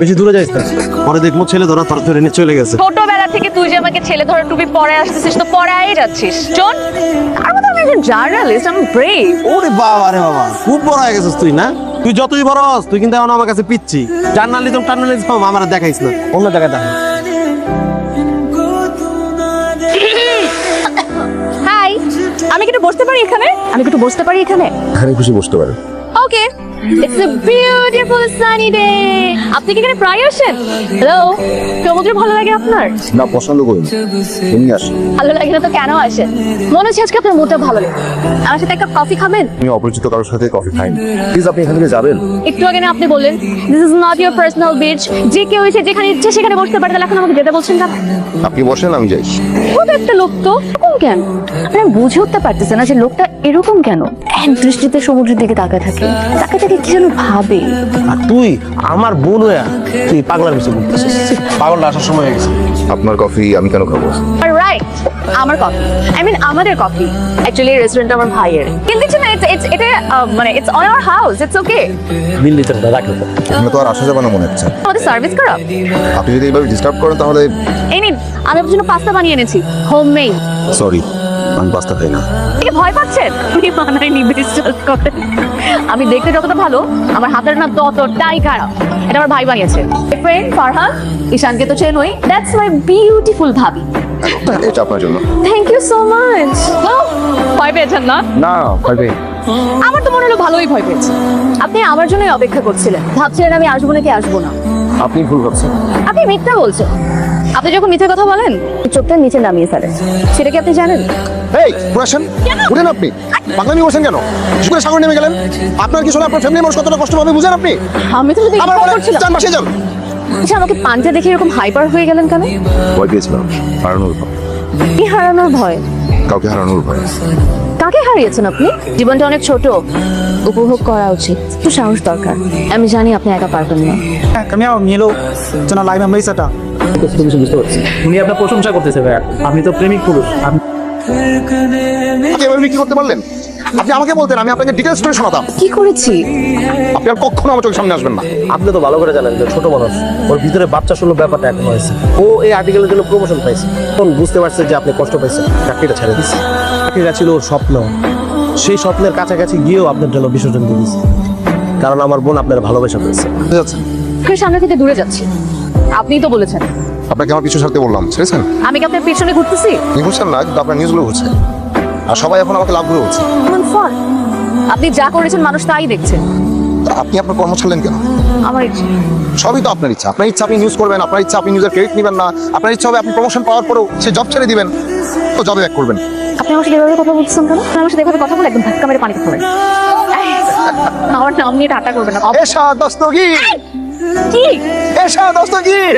বেশি দূরে যাইস না, পরে দেখবো ছেলে ধরা তোর ধরে নিয়ে চলে গেছে। ছোটবেলা থেকে তুই যে আমাকে ছেলে ধরে টুপি পরে আসতেছিস, তো পরেই যাচ্ছিস। শোন, আর মতো আমি একজন জার্নালিস্ট, আমি ব্রেভ। ওরে বাবা রে বাবা, খুব বড় হয়ে গেছিস তুই না? তুই যতই বড় হস, তুই কিন্তু এখন আমার কাছে পিচ্ছি। জার্নালিজম আমার দেখাইস না, অন্য জায়গায় দেখা। হাই, আমি কি একটু বসতে পারি এখানে? এখানে খুশি বসতে পারে। Okay, it's a beautiful sunny day. আপনি কি এখানে প্রায় আসেন? হ্যালো, সমুদ্র ভালো লাগে আপনার? না, পছন্দ করি না, এমনি আসি। ভালো লাগে না তো কেন আসেন? মনে হচ্ছে আজকে আপনার মুডটা ভালো লাগে। আমার সাথে এক কাপ কফি খাবেন? আমি অপরিচিত কারোর সাথে কফি খাইনি। প্লিজ আপনি এখান থেকে যাবেন। একটু আগে না আপনি বললেন this is not your personal beach, যে কেউ এসে যেখানে ইচ্ছে সেখানে বসতে পারে, তাহলে এখন আমাকে যেতে বলছেন কেন? আপনি বসেন, আমি যাই। খুব একটা লোক তো এরকম কেন? আমি বুঝে উঠতে পারতেছি না যে লোকটা এরকম কেন। এক দৃষ্টিতে সমুদ্রের দিকে তাকায় থাকে, তাকে তাকে কি যেন ভাবে। আর তুই আমার বোন হয়ে তুই পাগলার মিশে ঘুরতেছিস। পাগলটা আসার সময় হয়ে গেছে। আপনার কফি আমি কেন খাবো? রাইট, আমার কফি, আমাদের কফি। অ্যাকচুয়ালি রেস্টুরেন্ট আমার ভাইয়ের, কিন্তু না এটা মানে it's on our house, it's okay. Bill দিতে রাখো। এখানে তো আর আসা যাবে না মনে হচ্ছে। আমাদের সার্ভিস খারাপ। আপনি যদি এইভাবে ডিস্টার্ব করেন তাহলে এই নিন, আমি আপনার জন্য পাস্তা বানিয়ে এনেছি, হোমমেড। সরি, আমি পাস্তা খাই না। আপনি ভয় পাচ্ছেন? আপনি বানায়নি, বিশ্বাস করেন। আমি দেখতে যতটা ভালো, আমার হাতের না ততটাই খারাপ। এটা আমার ভাই বানিয়েছে। ফ্রেন্ড ফারহান, ঈশানকে তো চেনই, দ্যাটস মাই বিউটিফুল ভাবি। এটা আপনার জন্য। Thank you so much. ভয় পেয়েছেন না? না, ভাই আমার তো মনে হলো ভালোই ভয় পেয়েছে। আপনি আমার জন্যই অপেক্ষা করছিলেন, ভাবছিলেন আমি আসবো নাকি আসবো না। আপনি ভুল ভাবছেন। আপনি মিথ্যা বলছেন। আপনি যখন মিথ্যা কথা বলেন, চোখটা নিচে নামিয়ে ফেলেন, সেটা কি আপনি জানেন? এই পুরাছেন, উঠেন আপনি। পাগলামি করছেন কেন? শুকুরে সাগরে নেমে গেলেন। আপনার কি শোনা, আপনার ফ্যামিলি মানুষ কতটা কষ্ট পাবে বুঝেন আপনি? আমি তো শুধু আবার ইগনোর বলেন করছিলাম। যান বাসে যান। আচ্ছা, আমাকে পাঞ্জা দেখে এরকম হাইপার হয়ে গেলেন কেন? ভয় পেয়েছিলাম, হারানোর ভয়। কি হারানোর ভয়? কাউকে হারানোর ভয়। কাকে হারিয়েছেন আপনি? জীবনটা অনেক ছোট, উপভোগ করা উচিত। একটু সাহস দরকার। আমি জানি আপনি একা পারবেন না। Kami ako Milo, ito na live ang may sata. কিছু বুঝতে পারছি। উনি আপনার প্রশংসা করতেছে ভাইয়া। আপনি তো প্রেমিক পুরুষ। আপনি এভাবে বিক্রি করতে পারলেন? আপনি আমাকে বলতেন, আমি আপনাকে ডিটেলস করে শোনাতাম। কি করেছি? আপনি আর কখনো আমার চোখের সামনে আসবেন না। আপনি তো ভালো করে জানেন যে ছোট মানুষ, ওর ভিতরে বাচ্চা সুলভ ব্যাপারটা এখন হয়েছে। ও এই আর্টিকেলের জন্য প্রমোশন পাইছে, তখন বুঝতে পারছে যে আপনি কষ্ট পাইছেন, চাকরিটা ছেড়ে দিচ্ছে। চাকরিটা ছিল ওর স্বপ্ন, সেই স্বপ্নের কাছাকাছি গিয়েও আপনার জন্য বিসর্জন দিয়ে দিচ্ছে, কারণ আমার বোন আপনার ভালোবাসা পেয়েছে। বুঝতে যাচ্ছেন? আপনার সামনে থেকে দূরে যাচ্ছি, আপনিই তো বলেছেন। আপনাকে আমার পিছু ছাড়তে বললাম, ছেড়েছেন? আমি কি আপনার পেছনে ঘুরতেছি? আপনি ঘুরছেন না, কিন্তু আপনার নিউজগুলো ঘুরছে। আর সবাই এখন আমাকে লাভ করে উঠছে। আপনি যা করেছেন মানুষ তাই দেখছে। আপনি আপনার কর্ম ছাড়লেন কেন? আমার ইচ্ছে। সবই তো আপনার ইচ্ছা। আপনার ইচ্ছা আপনি নিউজ করবেন, আপনার ইচ্ছা আপনি নিউজের ক্রেডিট নেবেন না, আপনার ইচ্ছা হবে আপনি প্রমোশন পাওয়ার পরেও সে জব ছেড়ে দিবেন, তো জবে ব্যাক করবেন। আপনি আমার সাথে এভাবে কথা বলছেন কেন? আপনি আমার সাথে এভাবে কথা বলে একদম ধাক্কা মেরে পানিতে ফেলেন। আমার নাম নিয়ে ঠাট্টা করবেন না। এশা দস্তগীর, কি? এশা দস্তগীর।